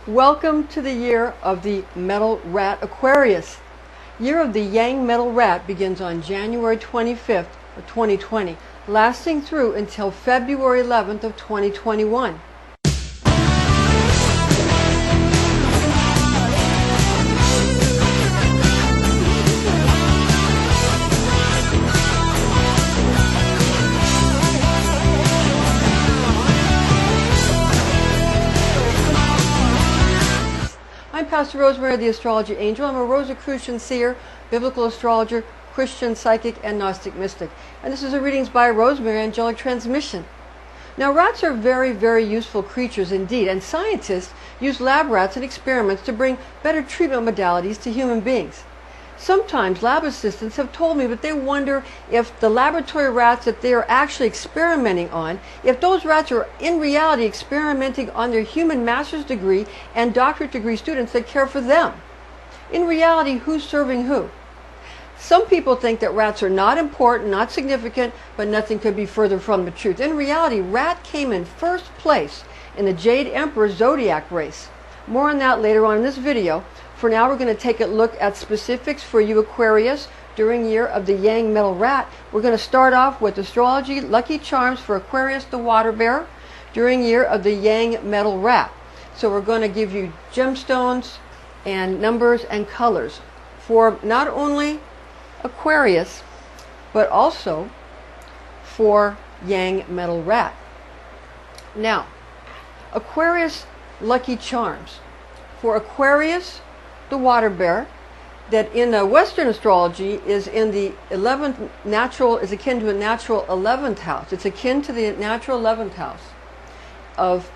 Welcome to the year of the Metal Rat Aquarius. Year of the Yang Metal Rat begins on January 25th of 2020, lasting through until February 11th of 2021. I'm Pastor Rosemary, the Astrology Angel. I'm a Rosicrucian seer, biblical astrologer, Christian psychic, and Gnostic mystic. And this is a Readings by Rosemary Angelic Transmission. Now, rats are very, very useful creatures indeed, and scientists use lab rats in experiments to bring better treatment modalities to human beings. Sometimes lab assistants have told me that they wonder if the laboratory rats that they are actually experimenting on, if those rats are in reality experimenting on their human master's degree and doctorate degree students that care for them. In reality, who's serving who? Some people think that rats are not important, not significant, but nothing could be further from the truth. In reality, rat came in first place in the Jade Emperor Zodiac race. More on that later on in this video. For now, we're going to take a look at specifics for you Aquarius during year of the Yang Metal Rat. We're going to start off with astrology lucky charms for Aquarius the water bearer during year of the Yang Metal Rat. So we're going to give you gemstones and numbers and colors for not only Aquarius but also for Yang Metal Rat. Now, Aquarius lucky charms for Aquarius the water bearer, that in Western astrology is in the 11th natural, is akin to a natural 11th house. It's akin to the natural 11th house of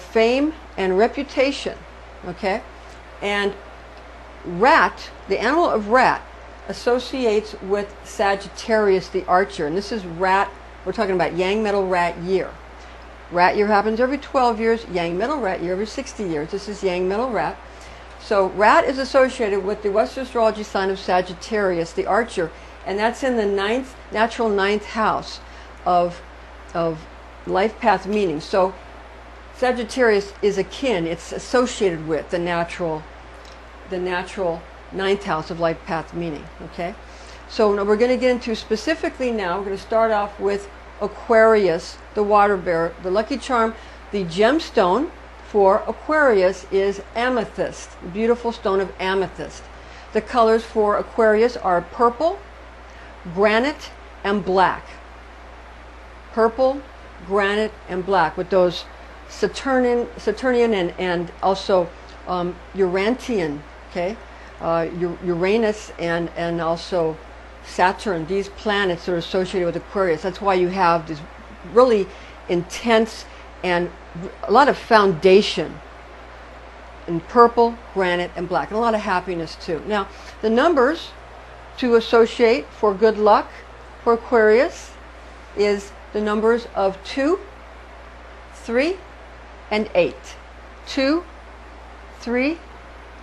fame and reputation. Okay, and rat, the animal of rat, associates with Sagittarius the archer, and this is rat. We're talking about Yang Metal Rat year. Rat year happens every 12 years. Yang Metal Rat year every 60 years. This is Yang Metal Rat. So rat is associated with the Western astrology sign of Sagittarius, the archer, and that's in the natural ninth house of life path meaning. So Sagittarius is akin, it's associated with the natural ninth house of life path meaning. Okay, so now we're going to get into specifically now. We're going to start off with Aquarius, the water bearer, the lucky charm, the gemstone for Aquarius is amethyst, the beautiful stone of amethyst. The colors for Aquarius are purple, granite, and black. Purple, granite, and black with those Saturnian and also Urantian, okay, Uranus and also Saturn. These planets are associated with Aquarius. That's why you have this really intense and a lot of foundation in purple, granite, and black, and a lot of happiness too. Now, the numbers to associate for good luck for Aquarius is the numbers of 2, 3, and 8. 2, 3,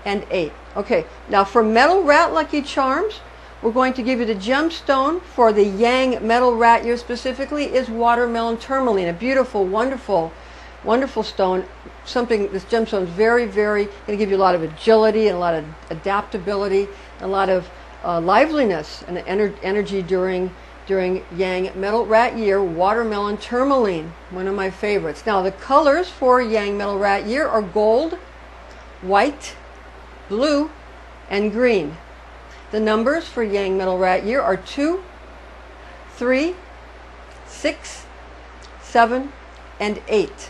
and 8. Okay, now for Metal Rat lucky charms, we're going to give you the gemstone for the Yang Metal Rat year specifically is watermelon tourmaline, a beautiful, wonderful stone. This gemstone is very, very going to give you a lot of agility and a lot of adaptability, and a lot of liveliness and energy during Yang Metal Rat year. Watermelon tourmaline, one of my favorites. Now, the colors for Yang Metal Rat year are gold, white, blue, and green. The numbers for Yang Metal Rat year are 2, 3, 6, 7, and 8.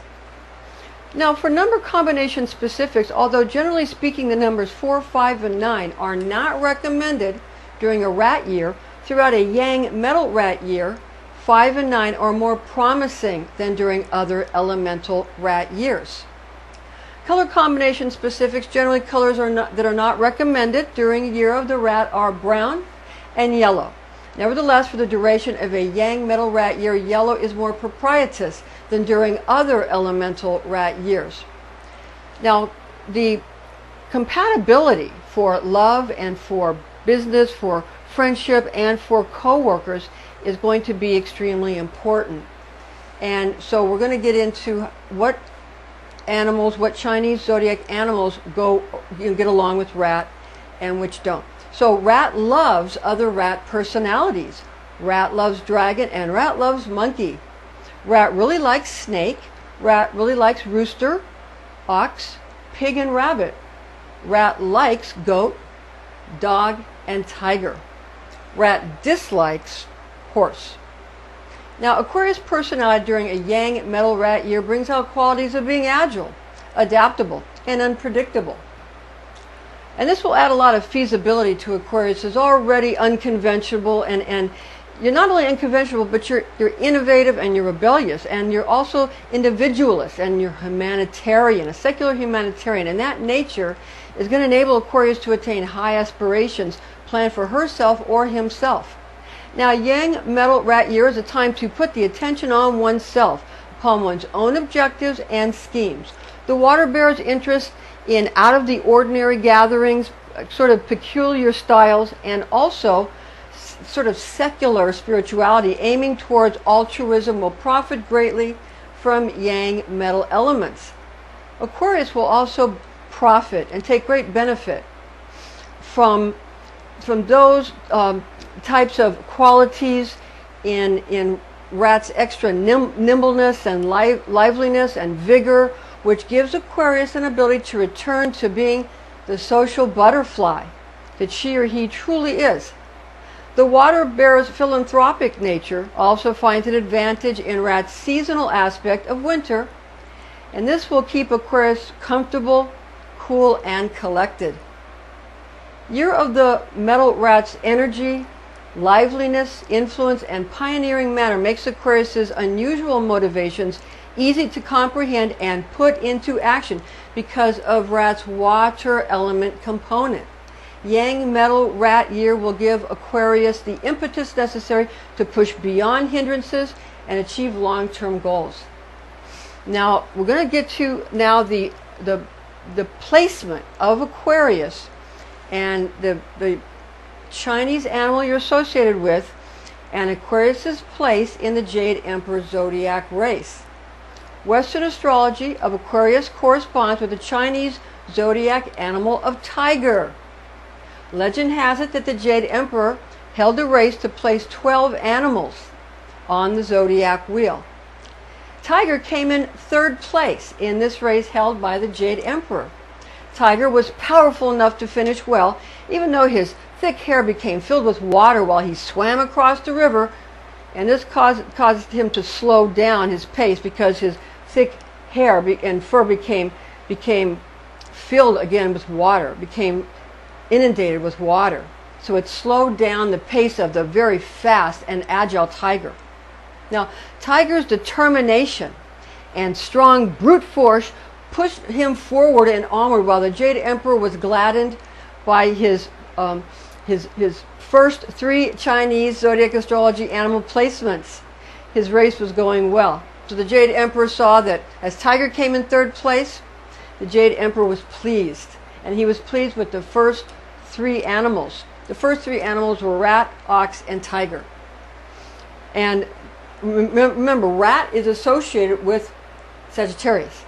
Now, for number combination specifics, although generally speaking the numbers 4, 5, and 9 are not recommended during a rat year, throughout a Yang Metal Rat year, 5 and 9 are more promising than during other elemental rat years. Color combination specifics, generally colors that are not recommended during the year of the rat are brown and yellow. Nevertheless, for the duration of a Yang Metal Rat year, yellow is more propitious than during other elemental rat years. Now, the compatibility for love and for business, for friendship, and for co-workers is going to be extremely important. And so we're going to get into what animals, what Chinese zodiac animals get along with rat and which don't. So rat loves other rat personalities. Rat loves dragon and rat loves monkey. Rat really likes snake. Rat really likes rooster, ox, pig, and rabbit. Rat likes goat, dog, and tiger. Rat dislikes horse. Now, Aquarius personality during a Yang metal rat year brings out qualities of being agile, adaptable, and unpredictable. And this will add a lot of feasibility to Aquarius. It's already unconventional, and you're not only unconventional, but you're innovative and you're rebellious, and you're also individualist, and you're humanitarian, a secular humanitarian. And that nature is going to enable Aquarius to attain high aspirations planned for herself or himself. Now, Yang metal rat year is a time to put the attention on oneself, upon one's own objectives and schemes. The water bearer's interest in out-of-the-ordinary gatherings, sort of peculiar styles, and also sort of secular spirituality aiming towards altruism will profit greatly from Yang metal elements. Aquarius will also profit and take great benefit from those types of qualities in rat's extra nimbleness and liveliness and vigor, which gives Aquarius an ability to return to being the social butterfly that she or he truly is. The water bearer's philanthropic nature also finds an advantage in rat's seasonal aspect of winter, and this will keep Aquarius comfortable, cool, and collected. Year of the metal rat's energy, liveliness, influence, and pioneering manner makes Aquarius's unusual motivations easy to comprehend and put into action because of rat's water element component. Yang metal rat year will give Aquarius the impetus necessary to push beyond hindrances and achieve long-term goals. Now, we're going to get to now the placement of Aquarius and the Chinese animal you're associated with, and Aquarius's place in the Jade Emperor zodiac race. Western astrology of Aquarius corresponds with the Chinese zodiac animal of tiger. Legend has it that the Jade Emperor held a race to place 12 animals on the zodiac wheel. Tiger came in third place in this race held by the Jade Emperor. Tiger was powerful enough to finish well, even though his thick hair became filled with water while he swam across the river, and this caused him to slow down his pace because his thick hair and fur became filled again with water, became inundated with water. So it slowed down the pace of the very fast and agile tiger. Now, tiger's determination and strong brute force pushed him forward and onward, while the Jade Emperor was gladdened by his first 3 Chinese zodiac astrology animal placements. His race was going well. So the Jade Emperor saw that as Tiger came in third place, the Jade Emperor was pleased. And he was pleased with the first 3 animals. The first 3 animals were rat, ox, and tiger. And remember, rat is associated with Sagittarius.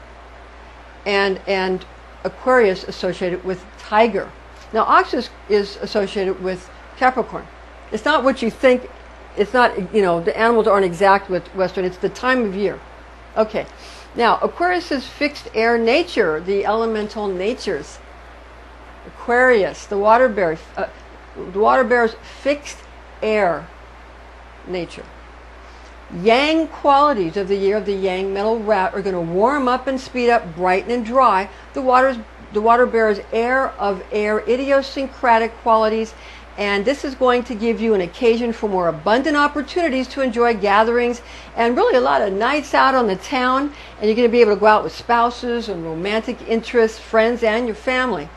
And Aquarius associated with tiger. Now, ox is associated with Capricorn. It's not what you think. It's not, the animals aren't exact with Western. It's the time of year. Okay. Now, Aquarius's fixed air nature, the elemental natures. Aquarius, the water bearer's fixed air nature. Yang qualities of the year of the Yang metal rat are going to warm up and speed up, brighten and dry the water bearer's air of air idiosyncratic qualities, and this is going to give you an occasion for more abundant opportunities to enjoy gatherings and really a lot of nights out on the town, and you're going to be able to go out with spouses and romantic interests, friends, and your family.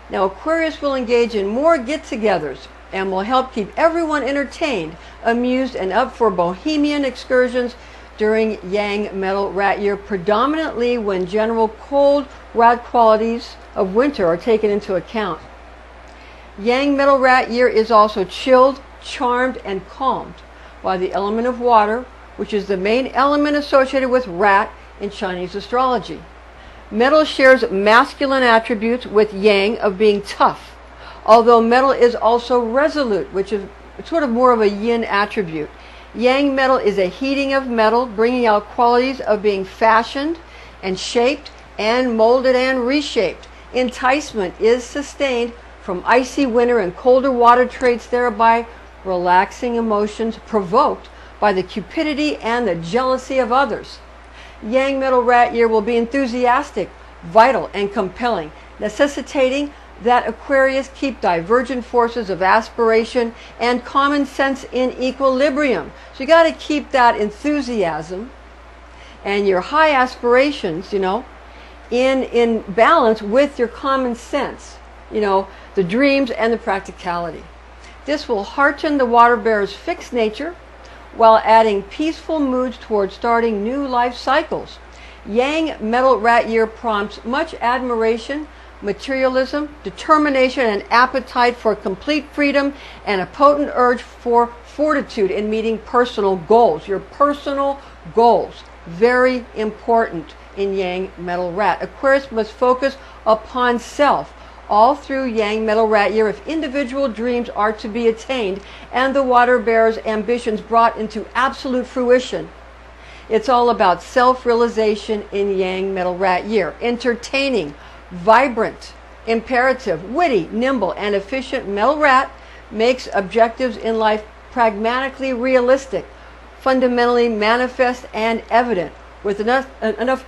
Now, Aquarius will engage in more get-togethers and will help keep everyone entertained, amused, and up for bohemian excursions during Yang metal rat year, predominantly when general cold rat qualities of winter are taken into account. Yang metal rat year is also chilled, charmed, and calmed by the element of water, which is the main element associated with rat in Chinese astrology. Metal shares masculine attributes with yang of being tough, although metal is also resolute, which is sort of more of a yin attribute. Yang metal is a heating of metal, bringing out qualities of being fashioned and shaped and molded and reshaped. Enticement is sustained from icy winter and colder water traits, thereby relaxing emotions provoked by the cupidity and the jealousy of others. Yang metal rat year will be enthusiastic, vital, and compelling, necessitating that Aquarius keep divergent forces of aspiration and common sense in equilibrium. So you got to keep that enthusiasm and your high aspirations, in balance with your common sense, the dreams and the practicality. This will hearten the water bearer's fixed nature while adding peaceful moods toward starting new life cycles. Yang metal rat year prompts much admiration, materialism, determination, and appetite for complete freedom, and a potent urge for fortitude in meeting personal goals. Your personal goals, very important in Yang metal rat. Aquarius must focus upon self all through Yang metal rat year if individual dreams are to be attained and the water bearer's ambitions brought into absolute fruition. It's all about self-realization in Yang metal rat year. Entertaining, vibrant, imperative, witty, nimble, and efficient metal rat makes objectives in life pragmatically realistic, fundamentally manifest and evident, with enough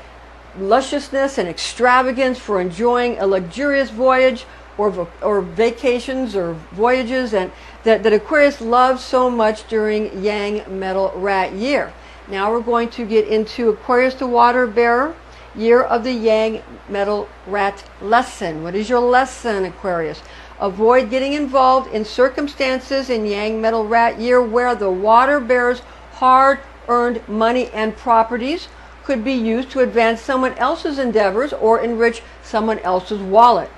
lusciousness and extravagance for enjoying a luxurious voyage or vacations or voyages, and that Aquarius loves so much during Yang metal rat year. Now we're going to get into Aquarius the water bearer, year of the Yang metal rat lesson. What is your lesson, Aquarius? Avoid getting involved in circumstances in Yang metal rat year where the water bearer's hard-earned money and properties could be used to advance someone else's endeavors or enrich someone else's wallet.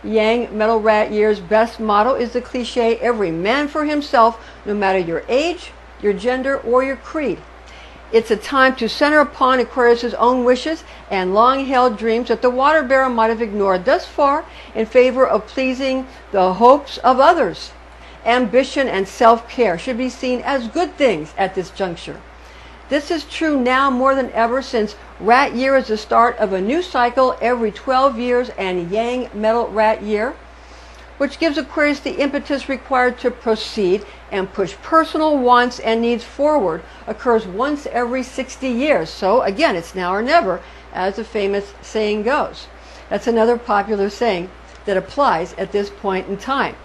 Yang metal rat year's best motto is the cliche, every man for himself, no matter your age, your gender, or your creed. It's a time to center upon Aquarius' own wishes and long-held dreams that the water bearer might have ignored thus far in favor of pleasing the hopes of others. Ambition and self-care should be seen as good things at this juncture. This is true now more than ever, since rat year is the start of a new cycle every 12 years, and Yang metal rat year, which gives Aquarius the impetus required to proceed and push personal wants and needs forward, occurs once every 60 years. So again, it's now or never, as the famous saying goes. That's another popular saying that applies at this point in time.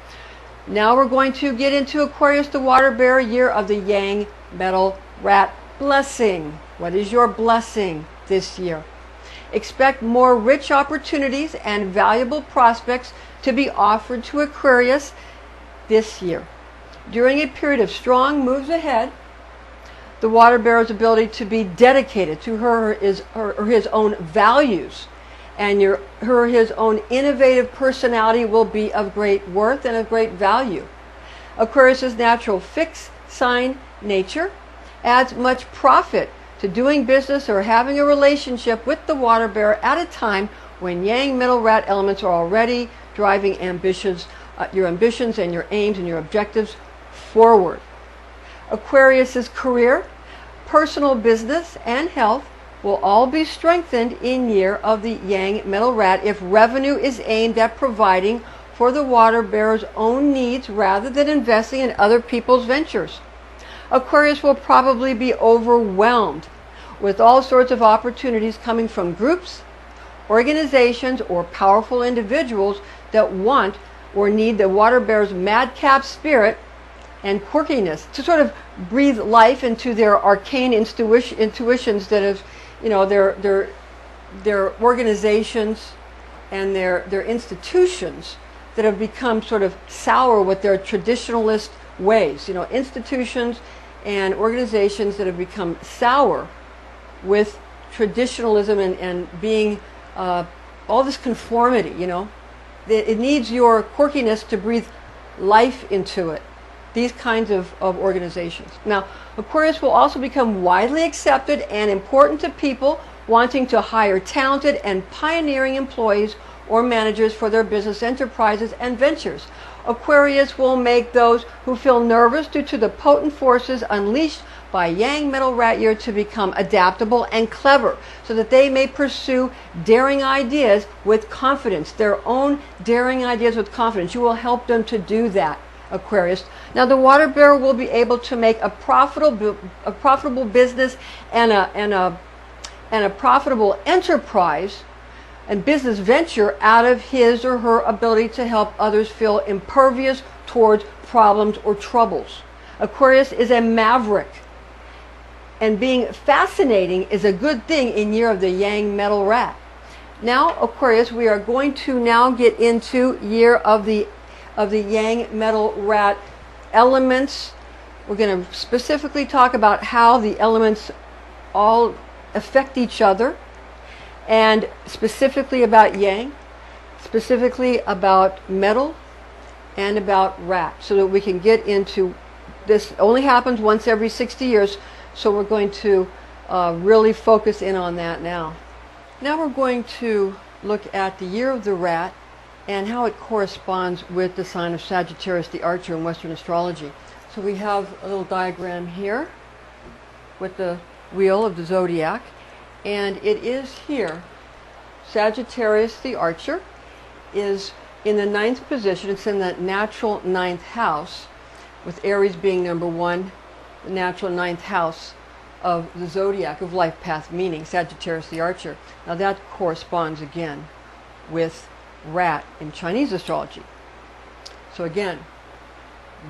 Now we're going to get into Aquarius the water bearer, year of the Yang metal rat blessing. What is your blessing this year? Expect more rich opportunities and valuable prospects to be offered to Aquarius this year. During a period of strong moves ahead, the water bearer's ability to be dedicated to her or his own values and his own innovative personality will be of great worth and of great value. Aquarius's natural fixed sign nature adds much profit to doing business or having a relationship with the water bearer at a time when Yang metal rat elements are already driving your ambitions and your aims and your objectives forward. Aquarius's career, personal business, and health will all be strengthened in year of the Yang metal rat if revenue is aimed at providing for the water bearer's own needs rather than investing in other people's ventures. Aquarius will probably be overwhelmed with all sorts of opportunities coming from groups, organizations, or powerful individuals that want or need the water bearer's madcap spirit and quirkiness to sort of breathe life into their arcane intuitions that have, their organizations and their institutions that have become sort of sour with their traditionalist ways. Institutions and organizations that have become sour with traditionalism and being all this conformity, it needs your quirkiness to breathe life into it. These kinds of organizations. Now, Aquarius will also become widely accepted and important to people wanting to hire talented and pioneering employees or managers for their business enterprises and ventures. Aquarius will make those who feel nervous due to the potent forces unleashed by Yang metal rat year to become adaptable and clever, so that they may pursue daring ideas with confidence, their own daring ideas with confidence. You will help them to do that, Aquarius. Now the water bearer will be able to make a profitable business and a profitable enterprise and business venture out of his or her ability to help others feel impervious towards problems or troubles. Aquarius is a maverick, and being fascinating is a good thing in year of the Yang metal rat. Now, Aquarius, we are going to now get into year of the Yang metal rat elements. We're going to specifically talk about how the elements all affect each other, and specifically about Yang, specifically about metal, and about rat, so that we can get into this. Only happens once every 60 years, so we're going to really focus in on that now. Now we're going to look at the year of the rat and how it corresponds with the sign of Sagittarius the Archer in Western astrology. So we have a little diagram here with the wheel of the Zodiac, and it is here. Sagittarius the Archer is in the 9th position. It's in the natural 9th house, with Aries being number 1, the natural 9th house of the Zodiac of life path meaning, Sagittarius the Archer. Now that corresponds again with rat in Chinese astrology. So again,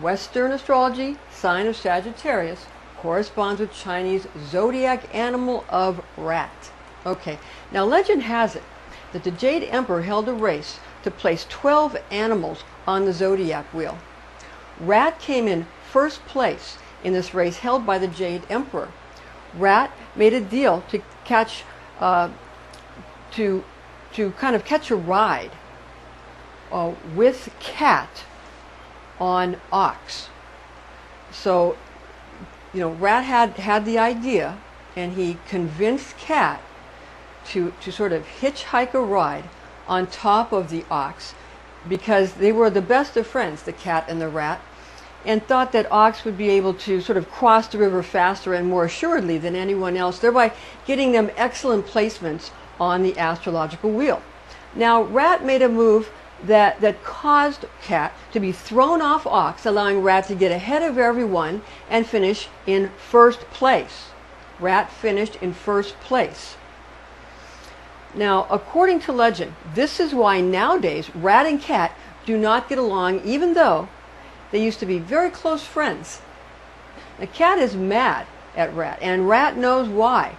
Western astrology, sign of Sagittarius, corresponds with Chinese zodiac animal of rat. Okay, now legend has it that the Jade Emperor held a race to place 12 animals on the zodiac wheel. Rat came in first place in this race held by the Jade Emperor. Rat made a deal to catch, to kind of catch a ride with Cat on Ox. So, you know, Rat had the idea, and he convinced Cat to sort of hitchhike a ride on top of the Ox, because they were the best of friends, the Cat and the Rat, and thought that Ox would be able to sort of cross the river faster and more assuredly than anyone else, thereby getting them excellent placements on the astrological wheel. Now, Rat made a move that caused Cat to be thrown off Ox, allowing Rat to get ahead of everyone and finish in first place. Rat finished in first place. Now, according to legend, this is why nowadays Rat and Cat do not get along, even though they used to be very close friends. The Cat is mad at Rat, and Rat knows why,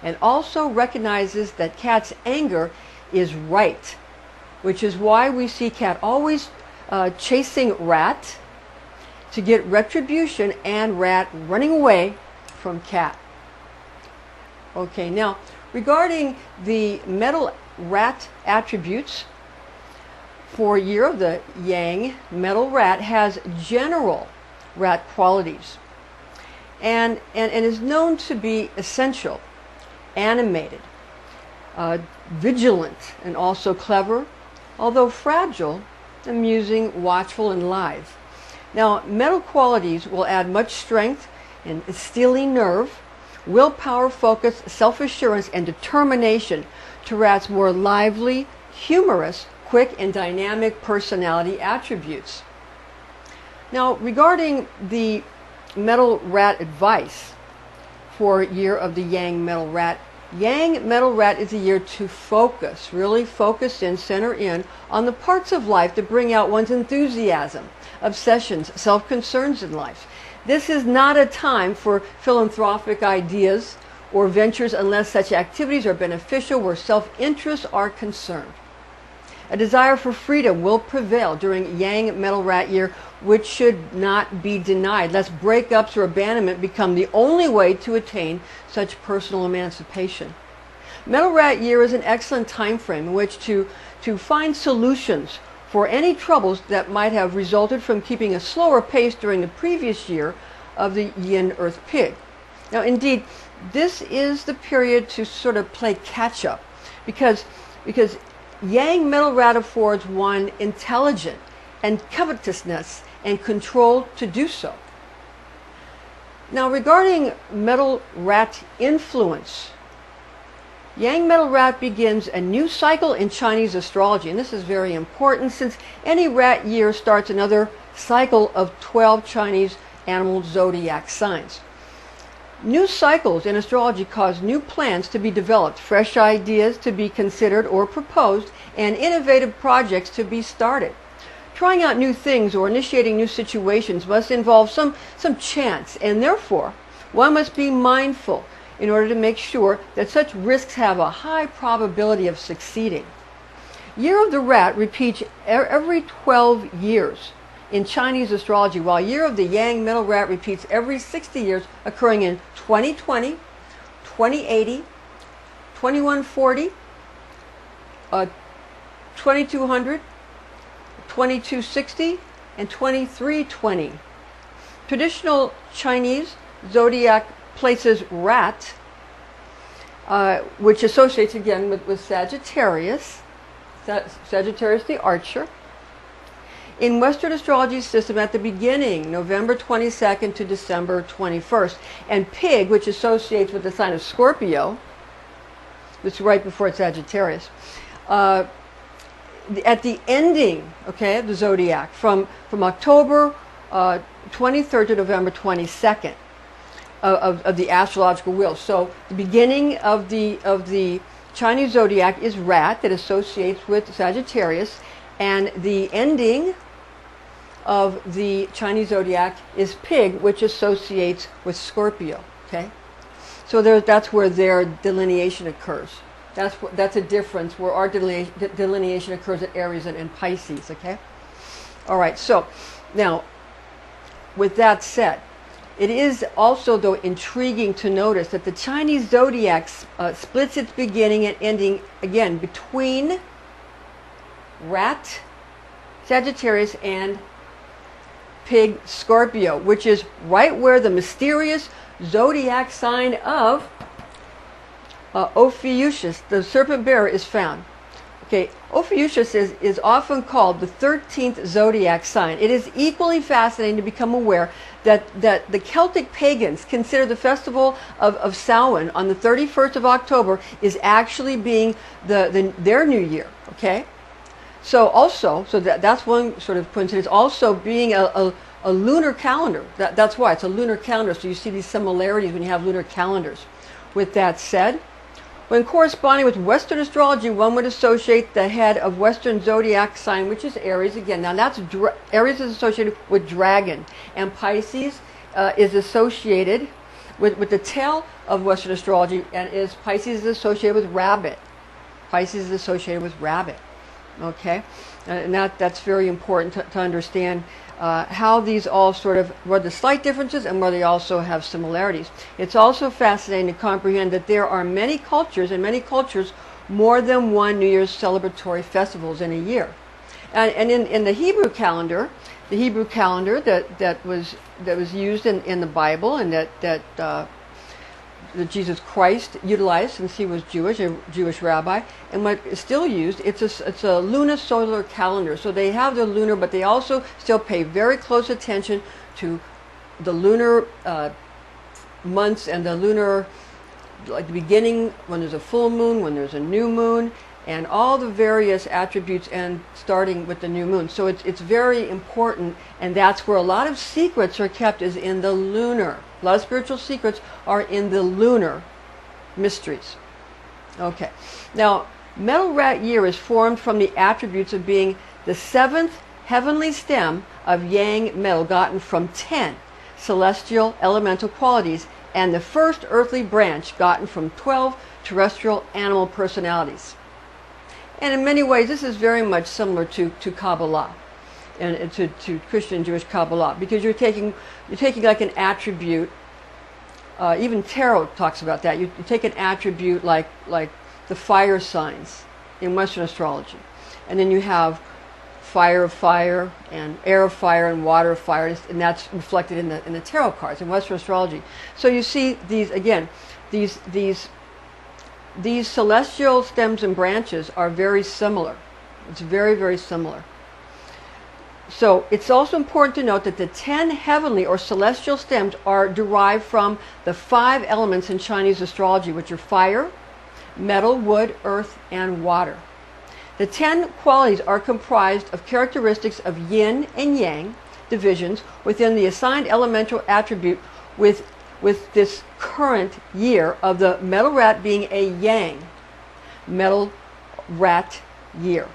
and also recognizes that Cat's anger is right, which is why we see Cat always chasing Rat to get retribution, and Rat running away from Cat. Okay, now regarding the metal rat attributes, for year of the Yang, metal rat has general rat qualities and is known to be essential, animated, vigilant, and also clever, although fragile, amusing, watchful, and live. Now, metal qualities will add much strength and steely nerve, willpower, focus, self-assurance, and determination to Rat's more lively, humorous, quick, and dynamic personality attributes. Now, regarding the metal rat advice for year of the Yang metal rat, Yang metal rat is a year to focus, really focus in, center in on the parts of life that bring out one's enthusiasm, obsessions, self-concerns in life. This is not a time for philanthropic ideas or ventures unless such activities are beneficial where self-interests are concerned. A desire for freedom will prevail during Yang metal rat year, which should not be denied, lest breakups or abandonment become the only way to attain such personal emancipation. Metal rat year is an excellent time frame in which to find solutions for any troubles that might have resulted from keeping a slower pace during the previous year of the Yin Earth Pig. Now, indeed, this is the period to sort of play catch up, because yang metal rat affords one intelligent and covetousness and control to do so. Now, regarding metal rat influence, yang metal rat begins a new cycle in Chinese astrology, and this is very important since any rat year starts another cycle of 12 Chinese animal zodiac signs. New cycles in astrology cause new plans to be developed, fresh ideas to be considered or proposed, and innovative projects to be started. Trying out new things or initiating new situations must involve some chance, and therefore one must be mindful in order to make sure that such risks have a high probability of succeeding. Year of the Rat repeats every 12 years in Chinese astrology, while Year of the Yang Metal Rat repeats every 60 years, occurring in 2020, 2080, 2140, 2200, 2260, and 2320. Traditional Chinese zodiac places rat, which associates again with Sagittarius, Sagittarius the Archer, in Western astrology system at the beginning, November 22nd to December 21st, and Pig, which associates with the sign of Scorpio, which is right before Sagittarius, at the ending, okay, of the zodiac, from October 23rd to November 22nd of the astrological wheel. So the beginning of the Chinese zodiac is Rat, that associates with Sagittarius, and the ending of the Chinese zodiac is Pig, which associates with Scorpio. Okay, so that's where their delineation occurs. That's a difference where our delineation occurs at Aries and Pisces. Okay, all right. So now, with that said, it is also, though, intriguing to notice that the Chinese zodiac splits its beginning and ending again between Rat, Sagittarius, and Pig, Scorpio, which is right where the mysterious zodiac sign of Ophiuchus, the serpent bearer, is found. Okay, Ophiuchus is often called the 13th zodiac sign. It is equally fascinating to become aware that the Celtic pagans consider the festival of Samhain on the 31st of October is actually being their new year. Okay, so that's one sort of coincidence. Also, being a lunar calendar. That's why it's a lunar calendar. So you see these similarities when you have lunar calendars. With that said, when corresponding with Western astrology, one would associate the head of Western zodiac sign, which is Aries again. Now that's Aries is associated with dragon, and Pisces is associated with the tail of Western astrology, and Pisces is associated with rabbit. Pisces is associated with rabbit. Okay, and that's very important to understand how these all sort of, where the slight differences and where they also have similarities. It's also fascinating to comprehend that there are many cultures, more than one New Year's celebratory festivals in a year. And in the Hebrew calendar, that was used in the Bible, and that Jesus Christ utilized since he was Jewish, a Jewish rabbi, and what is still used, it's a lunisolar calendar. So they have the lunar, but they also still pay very close attention to the lunar months and the lunar, like the beginning, when there's a full moon, when there's a new moon, and all the various attributes, and starting with the new moon. So it's very important, and that's where a lot of secrets are kept, is in the lunar. A lot of spiritual secrets are in the lunar mysteries. Okay, now Metal Rat year is formed from the attributes of being the seventh heavenly stem of Yang metal, gotten from 10 celestial elemental qualities, and the first earthly branch gotten from 12 terrestrial animal personalities. And in many ways, this is very much similar to Kabbalah, and to Christian Jewish Kabbalah, because you're taking like an attribute. Even tarot talks about that. You take an attribute like the fire signs in Western astrology, and then you have fire of fire and air of fire and water of fire, and that's reflected in the tarot cards in Western astrology. So you see these again. these celestial stems and branches are very similar. It's very, very similar. So it's also important to note that the 10 heavenly or celestial stems are derived from the 5 elements in Chinese astrology, which are fire, metal, wood, earth, and water. The 10 qualities are comprised of characteristics of yin and yang divisions within the assigned elemental attribute, with this current year of the metal rat being a yang metal rat year.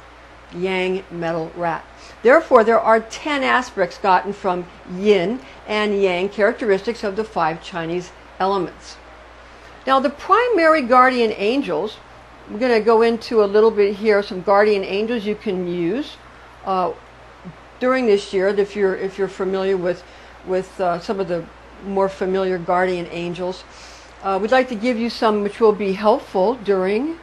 Yang metal rat. Therefore, there are 10 aspects gotten from yin and yang characteristics of the 5 Chinese elements. Now, the primary guardian angels, we're going to go into a little bit here, some guardian angels you can use during this year if you're familiar with some of the more familiar guardian angels. We'd like to give you some which will be helpful during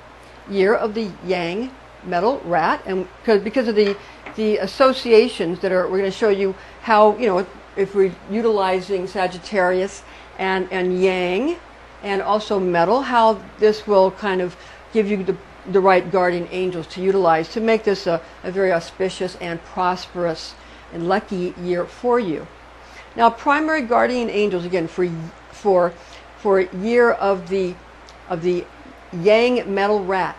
year of the yang metal rat, and because of the associations that are, we're going to show you how, if we're utilizing Sagittarius and yang and also metal, how this will kind of give you the right guardian angels to utilize to make this a very auspicious and prosperous and lucky year for you. Now, primary guardian angels, again, for year of the yang metal rat.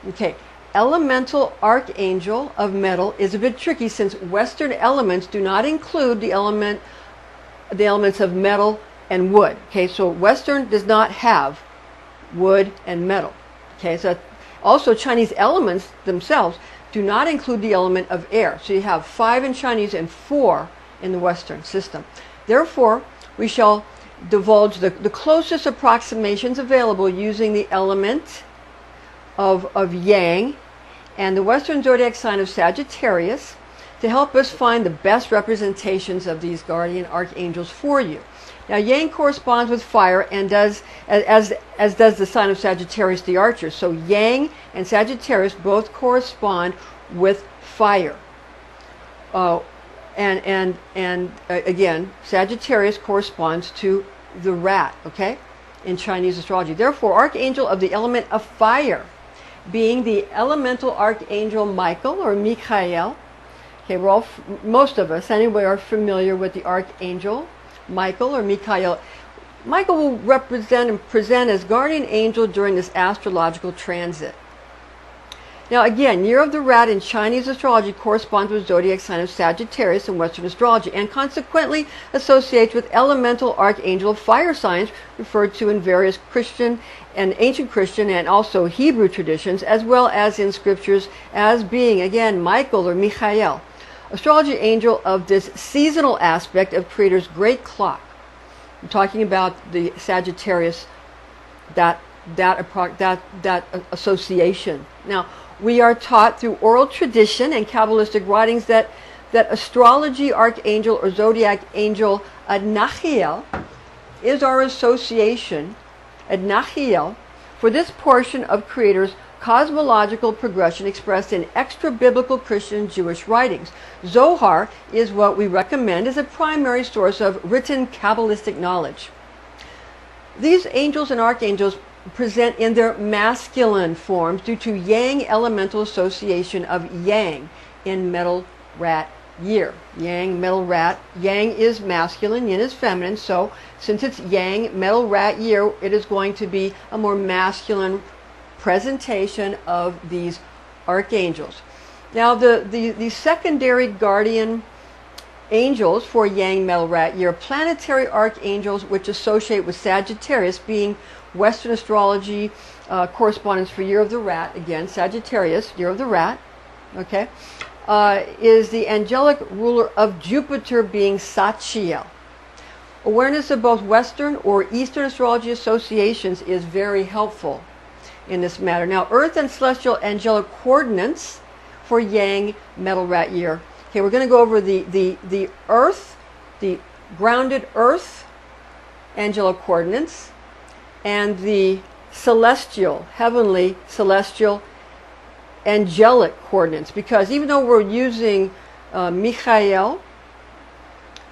Okay, elemental archangel of metal is a bit tricky since Western elements do not include the elements of metal and wood. Okay, so Western does not have wood and metal. Okay, so also Chinese elements themselves do not include the element of air. So you have 5 in Chinese and 4 in the Western system. Therefore, we shall divulge the closest approximations available using the element of yang and the Western zodiac sign of Sagittarius to help us find the best representations of these guardian archangels for you. Now, yang corresponds with fire and does as does the sign of Sagittarius the archer. So yang and Sagittarius both correspond with fire. And again, Sagittarius corresponds to the rat, okay, in Chinese astrology. Therefore, archangel of the element of fire, being the elemental archangel Michael or Michael. Okay, we're all, most of us anyway, are familiar with the archangel Michael or Michael. Michael will represent and present as guardian angel during this astrological transit. Now again, year of the rat in Chinese astrology corresponds with zodiac sign of Sagittarius in Western astrology and consequently associates with elemental archangel of fire signs referred to in various Christian and ancient Christian and also Hebrew traditions, as well as in scriptures as being, again, Michael or Michael, astrology angel of this seasonal aspect of Creator's great clock. I'm talking about the Sagittarius, that association. Now, we are taught through oral tradition and Kabbalistic writings that astrology archangel or zodiac angel Adnachiel is our association, Adnachiel, for this portion of Creator's cosmological progression expressed in extra-biblical Christian Jewish writings. Zohar is what we recommend as a primary source of written Kabbalistic knowledge. These angels and archangels present in their masculine forms due to yang elemental association of yang in metal rat year. Yang metal rat, yang is masculine, yin is feminine, so since it's yang metal rat year, it is going to be a more masculine presentation of these archangels. Now the secondary guardian angels for yang metal rat year, planetary archangels which associate with Sagittarius, being Western astrology correspondence for year of the rat, again Sagittarius, year of the rat, okay, is the angelic ruler of Jupiter, being Sachiel. Awareness of both Western or Eastern astrology associations is very helpful in this matter. Now, earth and celestial angelic coordinates for yang metal rat year. Okay, we're going to go over the earth, the grounded earth angelic coordinates, and the celestial, heavenly celestial angelic coordinates, because even though we're using Michael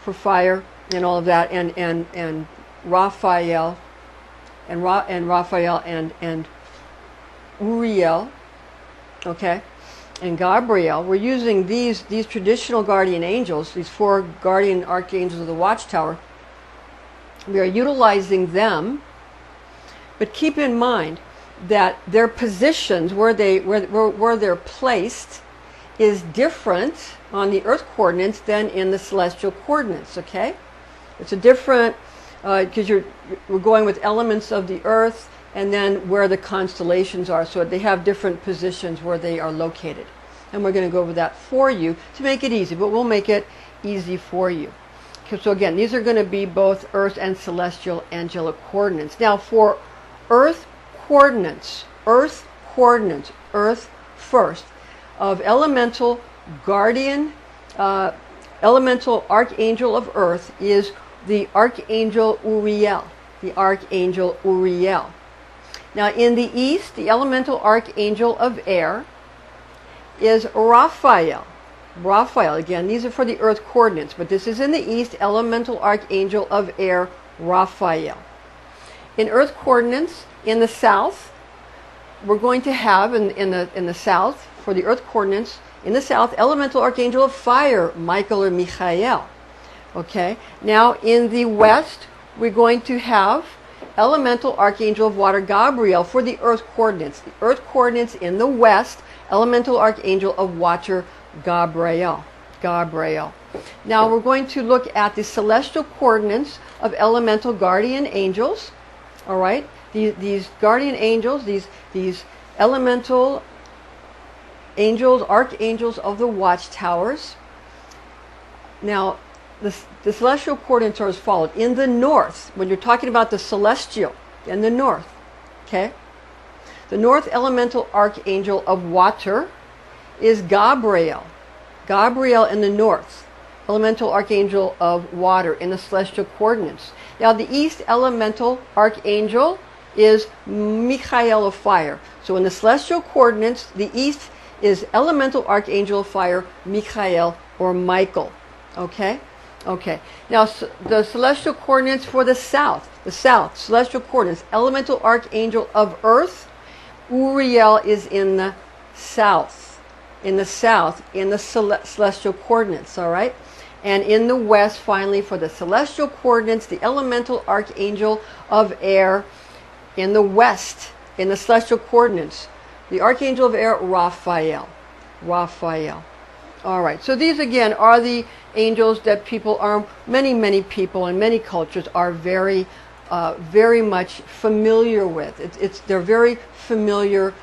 for fire and all of that, and Raphael and Raphael and Uriel, okay, and Gabriel. We're using these traditional guardian angels, these 4 guardian archangels of the Watchtower. We are utilizing them, but keep in mind that their positions, where they're placed, is different on the Earth coordinates than in the celestial coordinates. Okay, it's a different because we're going with elements of the Earth and then where the constellations are. So they have different positions where they are located, and we're going to go over that for you to make it easy. But we'll make it easy for you. Okay, so again, these are going to be both Earth and celestial angelic coordinates. Now for Earth coordinates, Earth first, of elemental guardian, elemental archangel of Earth is the Archangel Uriel. The Archangel Uriel. Now in the East, the elemental archangel of air is Raphael. Raphael, again, these are for the Earth coordinates, but this is in the East, elemental archangel of air, Raphael. In Earth coordinates, in the South, we're going to have in the South, for the Earth coordinates, in the South, elemental archangel of fire, Michael or Michael. Okay, now in the West, we're going to have elemental archangel of water, Gabriel, for the Earth coordinates. The Earth coordinates in the West, elemental archangel of water, Gabriel. Gabriel. Now we're going to look at the celestial coordinates of elemental guardian angels. All right, these guardian angels, these elemental angels, archangels of the watchtowers. Now, the celestial coordinates are as follows. In the north, when you're talking about the celestial, in the north, okay, the north elemental archangel of water is Gabriel. Gabriel in the north, elemental archangel of water in the celestial coordinates. Now, the east elemental archangel is Michael of fire. So in the celestial coordinates, the east is elemental archangel of fire, Michael or Michael. Okay? Okay. Now, the celestial coordinates for the south, celestial coordinates, elemental archangel of earth, Uriel is in the south. In the south, in the celestial coordinates, all right? And in the west, finally, for the celestial coordinates, the elemental archangel of air in the west, in the celestial coordinates, the archangel of air, Raphael. Raphael. All right, so these again are the angels that people are, many people in many cultures are very much familiar with. They're very familiar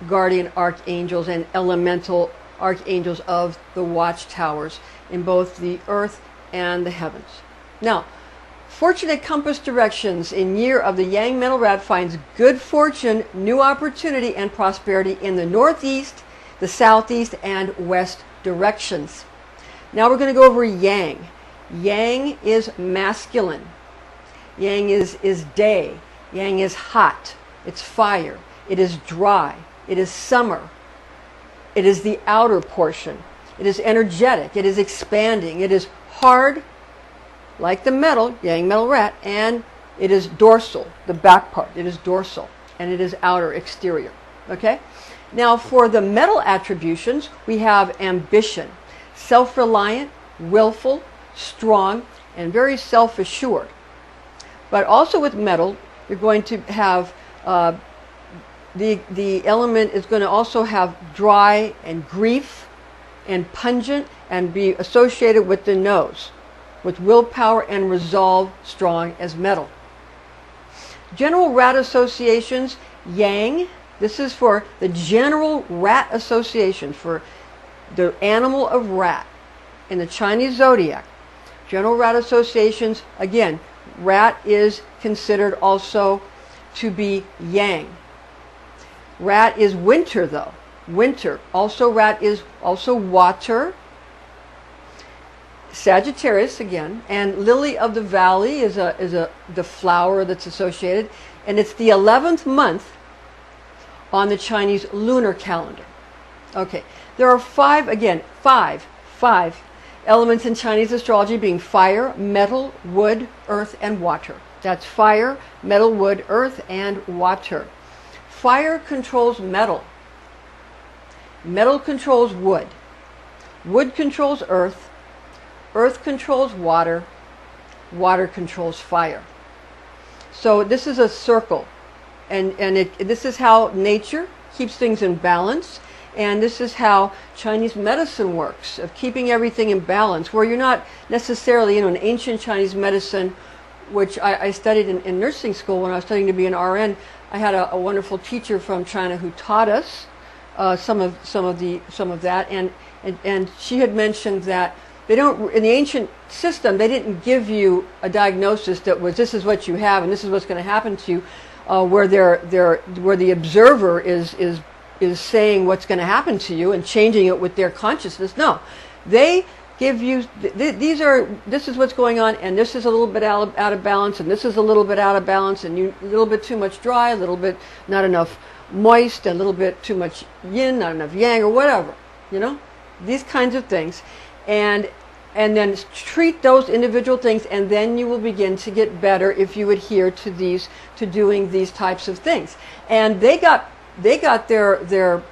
guardian archangels and elemental archangels of the watchtowers in both the earth and the heavens. Now, fortunate compass directions in year of the Yang metal rat finds good fortune, new opportunity, and prosperity in the northeast, the southeast, and west directions. Now we're going to go over Yang. Yang is masculine. Yang is day. Yang is hot. It's fire. It is dry. It is summer. It is the outer portion. It is energetic. It is expanding. It is hard, like the metal, Yang metal rat, and it is dorsal, the back part. It is dorsal, and it is outer, exterior. Okay? Now for the metal attributions, we have ambition, self-reliant, willful, strong, and very self-assured. But also with metal, you're going to have the element is going to also have dry and grief and pungent and be associated with the nose, with willpower and resolve, strong as metal. General rat associations, Yang. This is for the general rat association, for the animal of rat in the Chinese Zodiac. General rat associations, again, rat is considered also to be Yang. Rat is winter though. Winter. Also rat is also water. Sagittarius again, and lily of the valley is the flower that's associated, and it's the 11th month on the Chinese lunar calendar. Okay, there are five elements in Chinese astrology, being fire, metal, wood, earth, and water. That's fire, metal, wood, earth, and water. Fire controls metal. Metal controls wood. Wood controls earth. Earth controls water. Water controls fire. So this is a circle. And this is how nature keeps things in balance. And this is how Chinese medicine works, of keeping everything in balance, where you're not necessarily, in ancient Chinese medicine, which I studied in nursing school when I was studying to be an RN. I had a wonderful teacher from China who taught us some of that, and she had mentioned that they don't, in the ancient system, they didn't give you a diagnosis that was, this is what you have and this is what's going to happen to you, where the observer is saying what's going to happen to you and changing it with their consciousness. No, they give you, this is what's going on, and this is a little bit out of balance, and this is a little bit out of balance, and a little bit too much dry, a little bit not enough moist, a little bit too much yin, not enough yang, or whatever, these kinds of things, and then treat those individual things, and then you will begin to get better if you adhere to doing these types of things. And they got their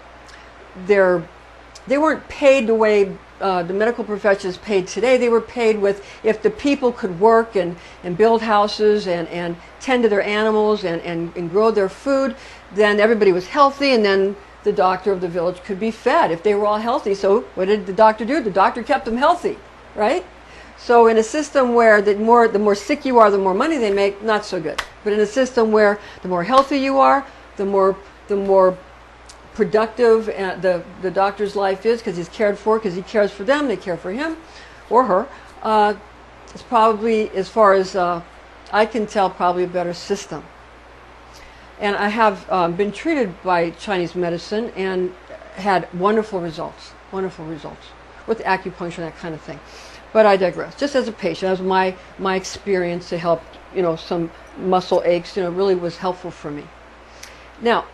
they weren't paid the way the medical profession is paid today. They were paid with, if the people could work and build houses and tend to their animals and grow their food, then everybody was healthy, and then the doctor of the village could be fed if they were all healthy. So what did the doctor do? The doctor kept them healthy, right? So in a system where the more sick you are, the more money they make, not so good. But in a system where the more healthy you are, the more productive the doctor's life is, because he's cared for, because he cares for them, they care for him or her. It's probably, as far as I can tell, probably a better system. And I have been treated by Chinese medicine and had wonderful results with acupuncture and that kind of thing. But I digress. Just as a patient, that was my experience to help, some muscle aches, really was helpful for me. Now,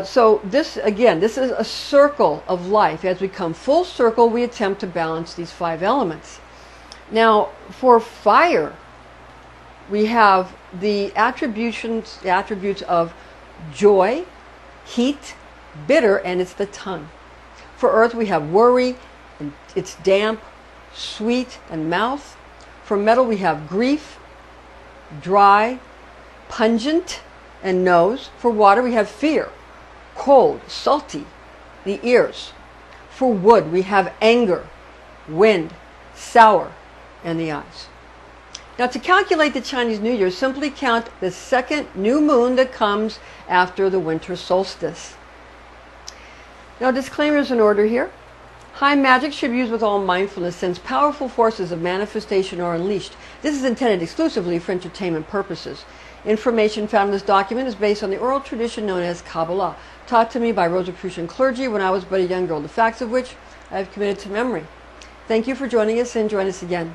so this is a circle of life. As we come full circle, we attempt to balance these 5 elements. Now, for fire, we have the attributes of joy, heat, bitter, and it's the tongue. For earth, we have worry, and it's damp, sweet, and mouth. For metal, we have grief, dry, pungent, and nose. For water, we have fear, cold, salty, the ears. For wood, we have anger, wind, sour, and the eyes. Now, to calculate the Chinese New Year, simply count the second new moon that comes after the winter solstice. Now, disclaimers in order here. High magic should be used with all mindfulness, since powerful forces of manifestation are unleashed. This is intended exclusively for entertainment purposes. Information found in this document is based on the oral tradition known as Kabbalah, taught to me by Rosicrucian clergy when I was but a young girl, the facts of which I have committed to memory. Thank you for joining us, and join us again.